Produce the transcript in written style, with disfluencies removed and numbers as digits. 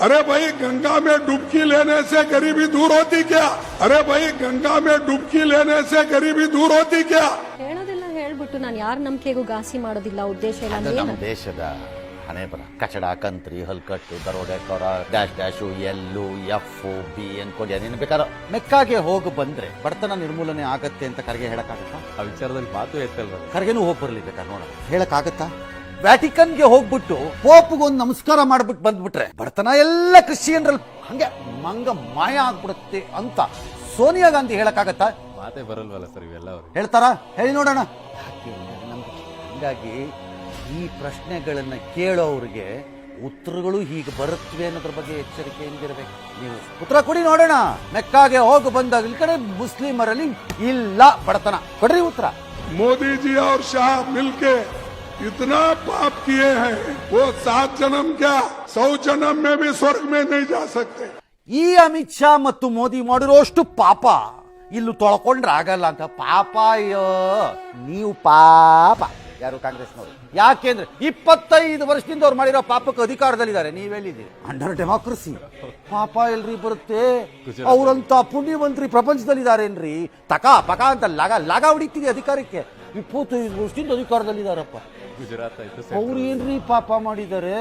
अरे भाई गंगा में डुबकी लेने से गरीबी दूर होती क्या? अरे भाई गंगा में डुबकी लेने से गरीबी दूर होती क्या? ಹೇಳೋದಿಲ್ಲ ಹೇಳ್ಬಿಟ್ಟು ನಾನು ಯಾರ ನಂಬಿಕೆಗೂ ಘಾಸಿ ಮಾಡೋದಿಲ್ಲ ಉದ್ದೇಶ ಇಲ್ಲ ಅದು ಅಂದ್ರೆ ನಮ್ಮ ಏನು? ದೇಶದ ಹಣೆ ಬರ ಕಚಡ ಕಂತ್ರಿ ಹಲ್ಕಟ್ಟು ದರೋಡೆಕೋರ ಡ್ಯಾಶ್ ಡ್ಯಾಶು ಎಲ್ಲು ಎಫ್ ಬಿ ಅನ್ಕೊಂಡ್ಯಾ ನೀನು ಬೇಕಾದ್ರೆ ಮೆಕ್ಕಾಗೆ ಹೋಗಿ ಬಂದ್ರೆ ಬಡತನ ನಿರ್ಮೂಲನೆ ಆಗತ್ತೆ ಅಂತ ಕರ್ಗೆ ಹೇಳಕ್ಕಾಗತ್ತಾ? ಆ ವಿಚಾರದಲ್ಲಿ ಮಾತು ಎತ್ತಲ್ವ? ಕರ್ಗೆನೂ ಹೋಗಿ ಬರ್ಲಿ ಬೇಕಾದ್ರೆ ನೋಡ ಹೇಳಕ್ಕಾಗತ್ತಾ? ವ್ಯಾಟಿಕನ್ಗೆ ಹೋಗ್ಬಿಟ್ಟು ಪೋಪ್ಗೊಂದು ನಮಸ್ಕಾರ ಮಾಡ್ಬಿಟ್ಟು ಬಂದ್ಬಿಟ್ರೆ ಬಡತನ ಎಲ್ಲ ಕ್ರಿಶ್ಚಿಯನ್ರಲ್ಲಿ ಹಂಗೆ ಮಂಗ ಮಾಯ ಆಗ್ಬಿಡುತ್ತೆ ಅಂತ ಸೋನಿಯಾ ಗಾಂಧಿ ಹೇಳಕ್ಕಾಗತ್ತಾ? ಮಾತೇ ಬರಲ್ವಲ್ಲ ಸರ್ ಇವೆಲ್ಲ ಅವ್ರಿಗೆ. ಹೇಳ್ತಾರಾ? ಹೇಳಿ ನೋಡೋಣ. ಹಂಗಾಗಿ ಈ ಪ್ರಶ್ನೆಗಳನ್ನ ಕೇಳೋವ್ರಿಗೆ ಉತ್ತರಗಳು ಹೀಗೆ ಬರುತ್ತವೆ ಅನ್ನೋದ್ರ ಬಗ್ಗೆ ಎಚ್ಚರಿಕೆಯಿಂದಿರಬೇಕು. ನೀವು ಉತ್ತರ ಕೊಡಿ ನೋಡೋಣ. ಮೆಕ್ಕಾಗೆ ಹೋಗಿ ಬಂದಾಗ ಈ ಕಡೆ ಮುಸ್ಲಿಮರಲ್ಲಿ ಇಲ್ಲ ಬಡತನ, ಕೊಡ್ರಿ ಉತ್ತರ. मोदी जी और शाह मिलके इतना पाप किए हैं, वो 7 जन्म क्या 100 जन्म में भी स्वर्ग में नहीं जा सकते. ಈ ಅಮಿತ್ ಶಾ ಮತ್ತು ಮೋದಿ ಮಾಡಿರೋಷ್ಟು ಪಾಪ ಇಲ್ಲೂ ತೊಳ್ಕೊಂಡ್ರೆ ಆಗಲ್ಲ ಅಂತ. ಪಾಪ ಅಯ್ಯೋ ನೀವು ಪಾಪ ಯಾರು ಕಾಂಗ್ರೆಸ್ನವರು. ಯಾಕೆಂದ್ರೆ 25 ವರ್ಷದಿಂದ ಅವ್ರು ಮಾಡಿರೋ ಪಾಪಕ್ಕೆ ಅಧಿಕಾರದಲ್ಲಿದ್ದಾರೆ. ನೀವೆಲ್ಲಿದ್ದೀರಿ? ಅಂಡರ್ ಡೆಮಾಕ್ರಸಿ ಪಾಪ ಎಲ್ರಿ ಬರುತ್ತೆ? ಅವರಂತ ಪುಣ್ಯಮಂತ್ರಿ ಪ್ರಪಂಚದಲ್ಲಿದ್ದಾರೇನ್ರಿ? ತಕ ಪಕ ಅಂತ ಲಗ ಹೊಡಿತೀರಿ ಅಧಿಕಾರಕ್ಕೆ. 25 ವರ್ಷದಿಂದ ಅಧಿಕಾರದಲ್ಲಿದ್ದಾರಪ್ಪ. ಗುಜರಾತ್ ಆಯ್ತು, ಅವ್ರು ಏನ್ರಿ ಪಾಪ ಮಾಡಿದ್ದಾರೆ?